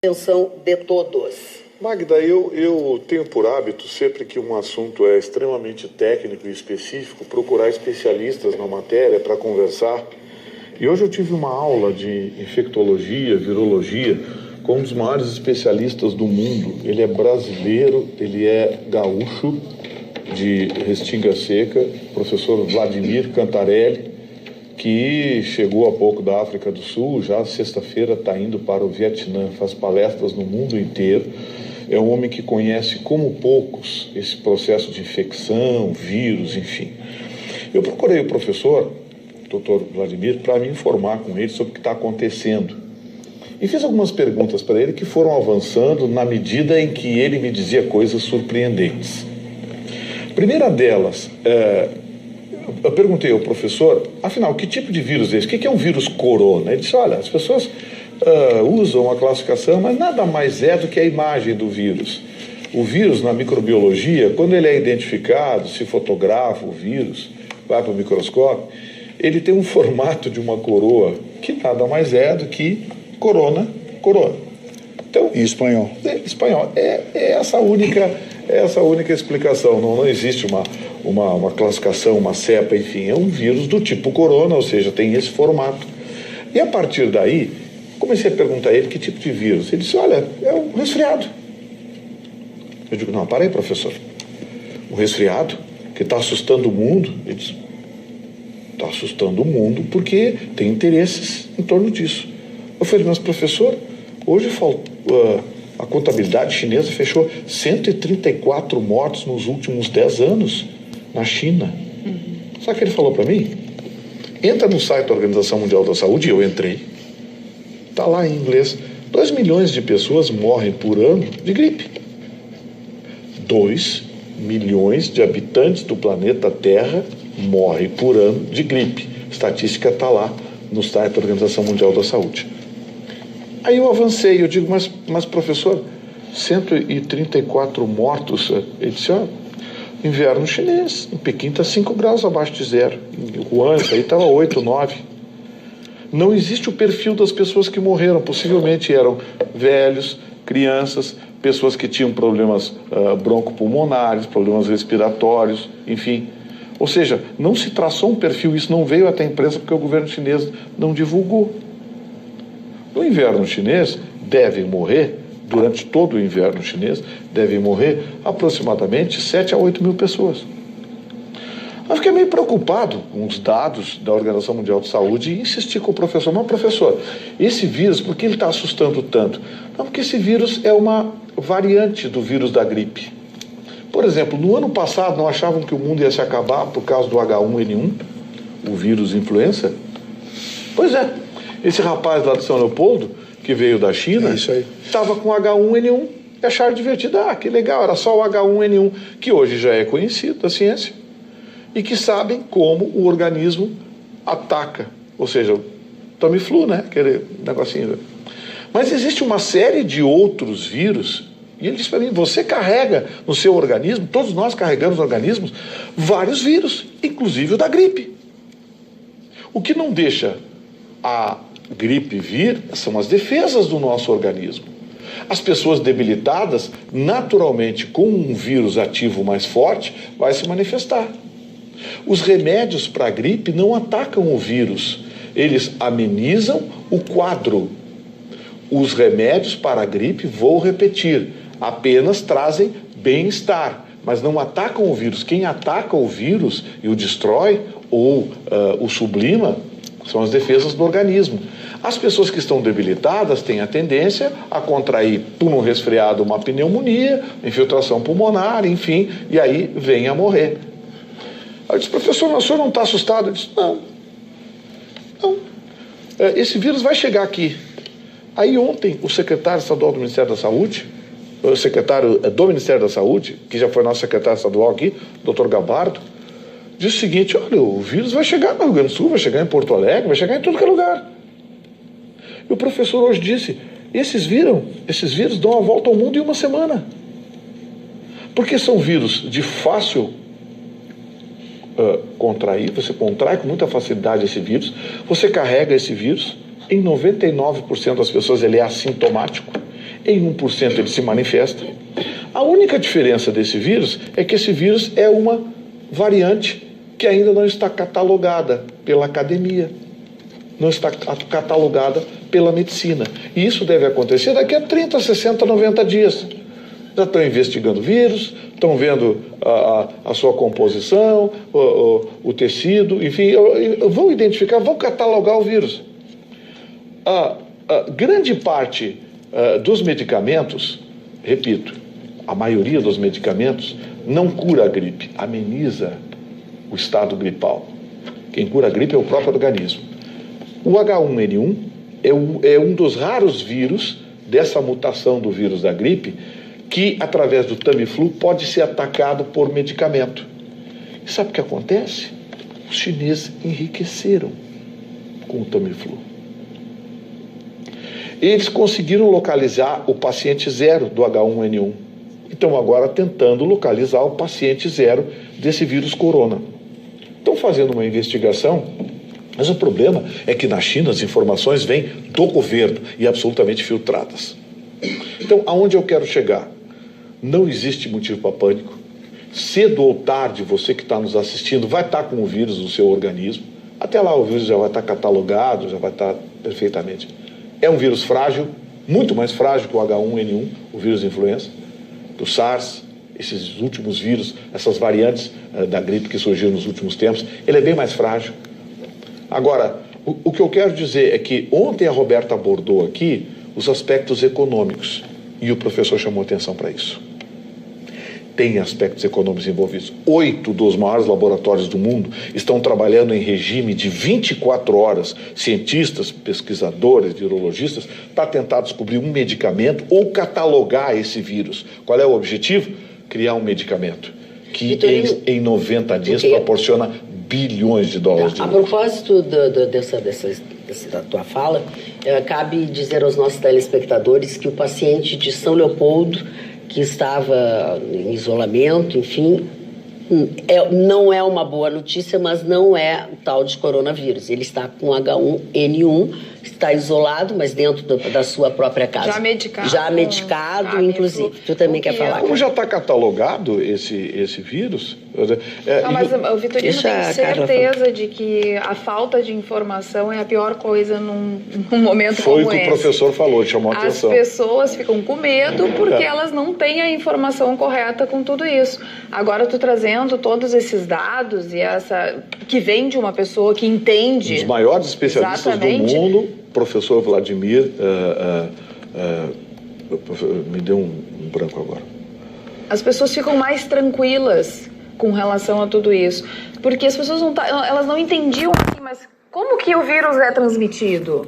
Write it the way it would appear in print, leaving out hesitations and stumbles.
atenção de todos. Magda, eu tenho por hábito, sempre que um assunto é extremamente técnico e específico, procurar especialistas na matéria para conversar. E hoje eu tive uma aula de infectologia, virologia, com um dos maiores especialistas do mundo. Ele é brasileiro, ele é gaúcho, de Restinga Seca, professor Vladimir Cantarelli, que chegou há pouco da África do Sul, já sexta-feira está indo para o Vietnã, faz palestras no mundo inteiro. É um homem que conhece como poucos esse processo de infecção, vírus, enfim. Eu procurei o professor, doutor Vladimir, para me informar com ele sobre o que está acontecendo. E fiz algumas perguntas para ele que foram avançando na medida em que ele me dizia coisas surpreendentes. A primeira delas, eu perguntei ao professor, afinal, que tipo de vírus é esse? O que é um vírus corona? Ele disse, olha, as pessoas usam a classificação, mas nada mais é do que a imagem do vírus. O vírus, na microbiologia, quando ele é identificado, se fotografa o vírus, vai para o microscópio, ele tem um formato de uma coroa, que nada mais é do que coroa. Então, em espanhol. Espanhol. É essa a única explicação. Não existe uma classificação, uma cepa, enfim. É um vírus do tipo corona, ou seja, tem esse formato. E a partir daí, comecei a perguntar a ele que tipo de vírus. Ele disse, olha, é um resfriado. Eu digo, não, para aí, professor. Um resfriado que está assustando o mundo? Ele disse, está assustando o mundo porque tem interesses em torno disso. Eu falei, mas professor, hoje a contabilidade chinesa fechou 134 mortos nos últimos 10 anos na China. Sabe o que ele falou para mim? Entra no site da Organização Mundial da Saúde, e eu entrei. Está lá em inglês. 2 milhões de pessoas morrem por ano de gripe. 2 milhões de habitantes do planeta Terra morrem por ano de gripe. A estatística está lá no site da Organização Mundial da Saúde. Aí eu avancei, eu digo, mas professor, 134 mortos. Ele disse, inverno chinês, em Pequim está 5 graus abaixo de zero. Em Wuhan, aí estava 8, 9. Não existe o perfil das pessoas que morreram. Possivelmente eram velhos, crianças, pessoas que tinham problemas broncopulmonares, problemas respiratórios, enfim. Ou seja, não se traçou um perfil, isso não veio até a imprensa porque o governo chinês não divulgou. No inverno chinês, devem morrer, durante todo o inverno chinês, devem morrer aproximadamente 7 a 8 mil pessoas. Eu fiquei meio preocupado com os dados da Organização Mundial de Saúde e insisti com o professor, mas professor, esse vírus, por que ele está assustando tanto? Não, porque esse vírus é uma variante do vírus da gripe. Por exemplo, no ano passado não achavam que o mundo ia se acabar por causa do H1N1, o vírus influenza? Pois é, esse rapaz lá de São Leopoldo, que veio da China, estava com H1N1 e acharam divertido. Que legal, era só o H1N1, que hoje já é conhecido da ciência, e que sabem como o organismo ataca, ou seja, o Tamiflu, né, aquele negocinho. Mas existe uma série de outros vírus, e ele disse para mim, você carrega no seu organismo, todos nós carregamos no organismo, vários vírus, inclusive o da gripe. O que não deixa a gripe vir são as defesas do nosso organismo. As pessoas debilitadas, naturalmente, com um vírus ativo mais forte, vai se manifestar. Os remédios para a gripe não atacam o vírus, eles amenizam o quadro. Os remédios para a gripe, vou repetir, apenas trazem bem-estar, mas não atacam o vírus. Quem ataca o vírus e o destrói ou o sublima são as defesas do organismo. As pessoas que estão debilitadas têm a tendência a contrair, por um resfriado, uma pneumonia, infiltração pulmonar, enfim, e aí vem a morrer. Eu disse, professor, mas o senhor não está assustado? Eu disse, não. Esse vírus vai chegar aqui. Aí ontem, o secretário estadual do Ministério da Saúde, o secretário do Ministério da Saúde, que já foi nosso secretário estadual aqui, Dr. Gabardo, disse o seguinte, olha, o vírus vai chegar no Rio Grande do Sul, vai chegar em Porto Alegre, vai chegar em todo que é lugar. E o professor hoje disse, esses vírus dão a volta ao mundo em uma semana. Porque são vírus de fácil contrair, você contrai com muita facilidade esse vírus, você carrega esse vírus, em 99% das pessoas ele é assintomático, em 1% ele se manifesta. A única diferença desse vírus é que esse vírus é uma variante que ainda não está catalogada pela academia, não está catalogada pela medicina. E isso deve acontecer daqui a 30, 60, 90 dias. Já estão investigando o vírus, estão vendo a sua composição, o tecido, enfim, vão identificar, vão catalogar o vírus. Grande parte dos medicamentos, repito, a maioria dos medicamentos não cura a gripe, ameniza o estado gripal. Quem cura a gripe é o próprio organismo. O H1N1 é um dos raros vírus dessa mutação do vírus da gripe que, através do Tamiflu, pode ser atacado por medicamento. E sabe o que acontece? Os chineses enriqueceram com o Tamiflu. Eles conseguiram localizar o paciente zero do H1N1. Estão agora tentando localizar o paciente zero desse vírus corona. Estão fazendo uma investigação, mas o problema é que na China as informações vêm do governo e absolutamente filtradas. Então, aonde eu quero chegar? Não existe motivo para pânico. Cedo ou tarde, você que está nos assistindo vai estar com o vírus no seu organismo. Até lá o vírus já vai estar catalogado, já vai estar perfeitamente. É um vírus frágil, muito mais frágil que o H1N1, o vírus influenza, do SARS, esses últimos vírus, essas variantes da gripe que surgiram nos últimos tempos. Ele é bem mais frágil. Agora, o que eu quero dizer é que ontem a Roberta abordou aqui os aspectos econômicos e o professor chamou atenção para isso. Tem aspectos econômicos envolvidos. 8 dos maiores laboratórios do mundo estão trabalhando em regime de 24 horas. Cientistas, pesquisadores, virologistas, para tentar descobrir um medicamento ou catalogar esse vírus. Qual é o objetivo? Criar um medicamento que em 90 dias proporciona bilhões de dólares de lucro. A propósito da tua fala, cabe dizer aos nossos telespectadores que o paciente de São Leopoldo, que estava em isolamento, enfim, não é uma boa notícia, mas não é o tal de coronavírus. Ele está com H1N1, está isolado, mas dentro da sua própria casa. Já medicado, inclusive. Tu também quer falar? Como já está catalogado esse vírus... Não, mas o Vitorino tem certeza de que a falta de informação é a pior coisa num momento como esse. Foi o que o professor falou, chamou a atenção. As pessoas ficam com medo porque elas não têm a informação correta com tudo isso. Agora, tu trazendo todos esses dados e essa que vem de uma pessoa que entende... Um dos maiores especialistas do mundo, professor Vladimir, me deu um branco agora. As pessoas ficam mais tranquilas com relação a tudo isso, porque as pessoas elas não entendiam assim, mas como que o vírus é transmitido?